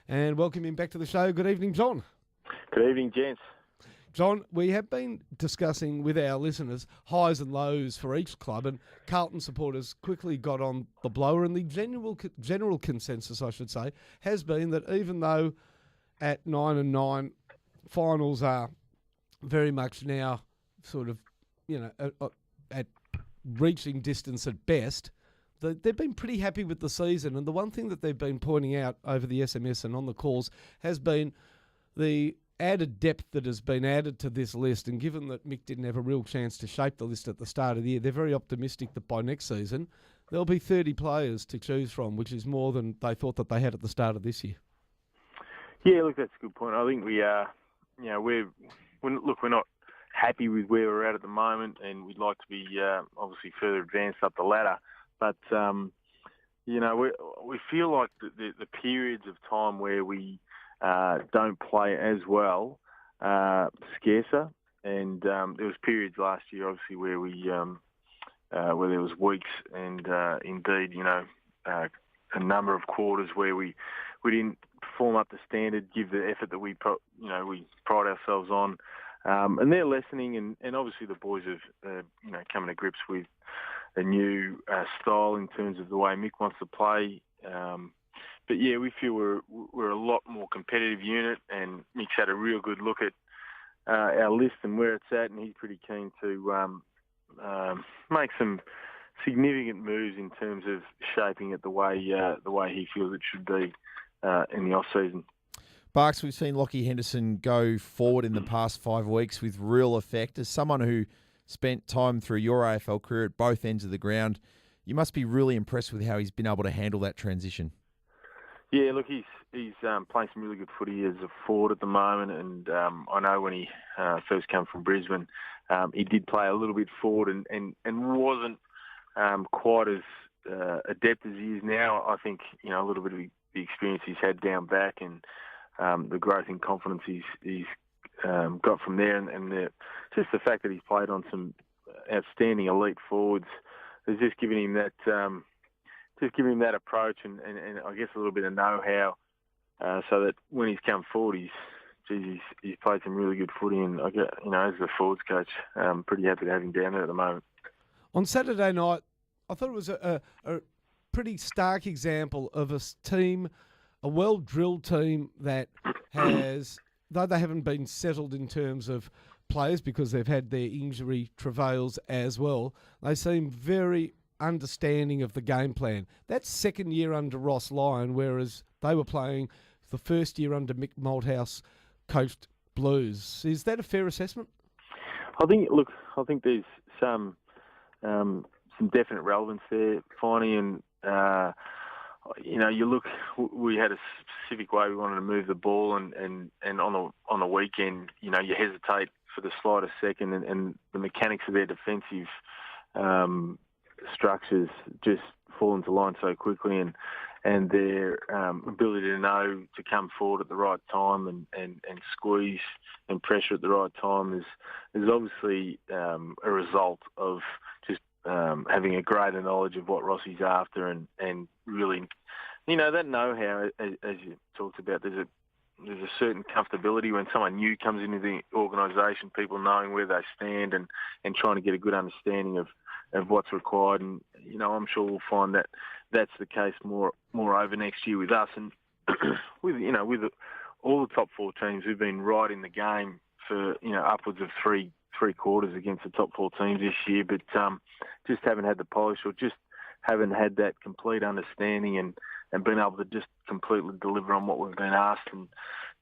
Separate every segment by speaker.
Speaker 1: and welcome him back to the show. Good evening, John.
Speaker 2: Good evening, gents.
Speaker 1: John, we have been discussing with our listeners highs and lows for each club, and Carlton supporters quickly got on the blower, and the general consensus, I should say, has been that even though at 9-9, finals are very much now sort of, at reaching distance at best, they've been pretty happy with the season. And the one thing that they've been pointing out over the SMS and on the calls has been the added depth that has been added to this list. And given that Mick didn't have a real chance to shape the list at the start of the year, they're very optimistic that by next season there'll be 30 players to choose from, which is more than they thought that they had at the start of this year.
Speaker 2: Yeah, look, that's a good point. I think we are, we're not happy with where we're at the moment, and we'd like to be obviously further advanced up the ladder. But, we feel like the periods of time where we don't play as well, scarcer. And there was periods last year, obviously, where where there was weeks and indeed, a number of quarters where we didn't perform up to standard, give the effort that we pride ourselves on. And they're lessening, and obviously the boys have, coming to grips with a new style in terms of the way Mick wants to play. But yeah, we feel we're a lot more competitive unit, and Mick's had a real good look at our list and where it's at, and he's pretty keen to make some significant moves in terms of shaping it the way he feels it should be in the off season.
Speaker 3: Barks, we've seen Lockie Henderson go forward in the past 5 weeks with real effect. As someone who spent time through your AFL career at both ends of the ground, you must be really impressed with how he's been able to handle that transition.
Speaker 2: Yeah, look, he's playing some really good footy as a forward at the moment, and I know when he first came from Brisbane, he did play a little bit forward and wasn't quite as adept as he is now. I think a little bit of the experience he's had down back and the growth in confidence he's got from there, and just the fact that he's played on some outstanding elite forwards has just given him that. Just give him that approach and I guess a little bit of know-how so that when he's come forward, he's played some really good footy. And I get, as the forwards coach, I'm pretty happy to have him down there at the moment.
Speaker 1: On Saturday night, I thought it was a pretty stark example of a team, a well-drilled team that has, though they haven't been settled in terms of players because they've had their injury travails as well, they seem very understanding of the game plan. That's second year under Ross Lyon, whereas they were playing the first year under Mick Malthouse coached Blues. Is that a fair assessment?
Speaker 2: I think there's some definite relevance there, Finey, and we had a specific way we wanted to move the ball, and on the weekend, you hesitate for the slightest second, and the mechanics of their defensive structures just fall into line so quickly, and their ability to know to come forward at the right time and squeeze and pressure at the right time is obviously a result of just having a greater knowledge of what Rossi's after and really, that know-how, as you talked about, there's a certain comfortability when someone new comes into the organisation, people knowing where they stand and trying to get a good understanding of what's required. And, I'm sure we'll find that that's the case more over next year with us. And with all the top four teams, we've been right in the game for, upwards of three quarters against the top four teams this year, but just haven't had the polish or just haven't had that complete understanding and been able to just completely deliver on what we've been asked. And,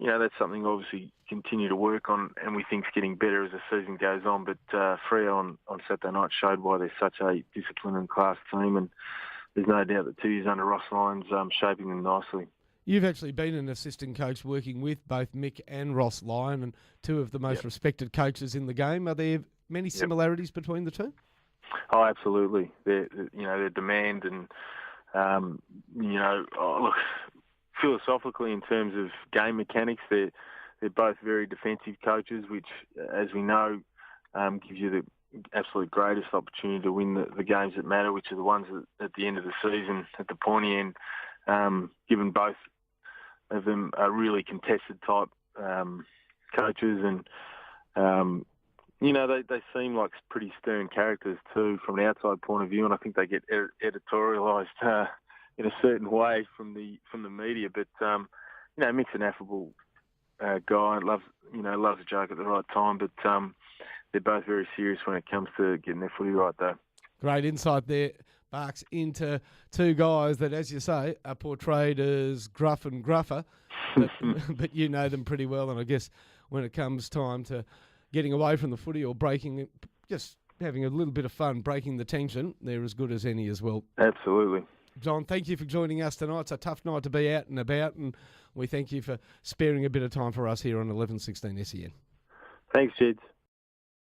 Speaker 2: that's something obviously continue to work on, and we think it's getting better as the season goes on. But Freo on Saturday night showed why they're such a disciplined and class team, and there's no doubt that 2 years under Ross Lyon's shaping them nicely.
Speaker 1: You've actually been an assistant coach working with both Mick and Ross Lyon, and two of the most respected coaches in the game. Are there many similarities between the two?
Speaker 2: Oh, absolutely. Their demand and, look, philosophically in terms of game mechanics, they're both very defensive coaches, which, as we know, gives you the absolute greatest opportunity to win the games that matter, which are the ones at the end of the season, at the pointy end, given both of them are really contested type coaches, and they seem like pretty stern characters too from an outside point of view, and I think they get editorialised in a certain way from the media. But Mick's an affable guy, loves a joke at the right time, but they're both very serious when it comes to getting their footy right, though.
Speaker 1: Great insight there, Barks, into two guys that, as you say, are portrayed as gruff and gruffer, but you know them pretty well. And I guess when it comes time to getting away from the footy or just having a little bit of fun, breaking the tension, they're as good as any as well.
Speaker 2: Absolutely.
Speaker 1: John, thank you for joining us tonight. It's a tough night to be out and about, and we thank you for sparing a bit of time for us here on 1116 SEN.
Speaker 2: Thanks, Jed.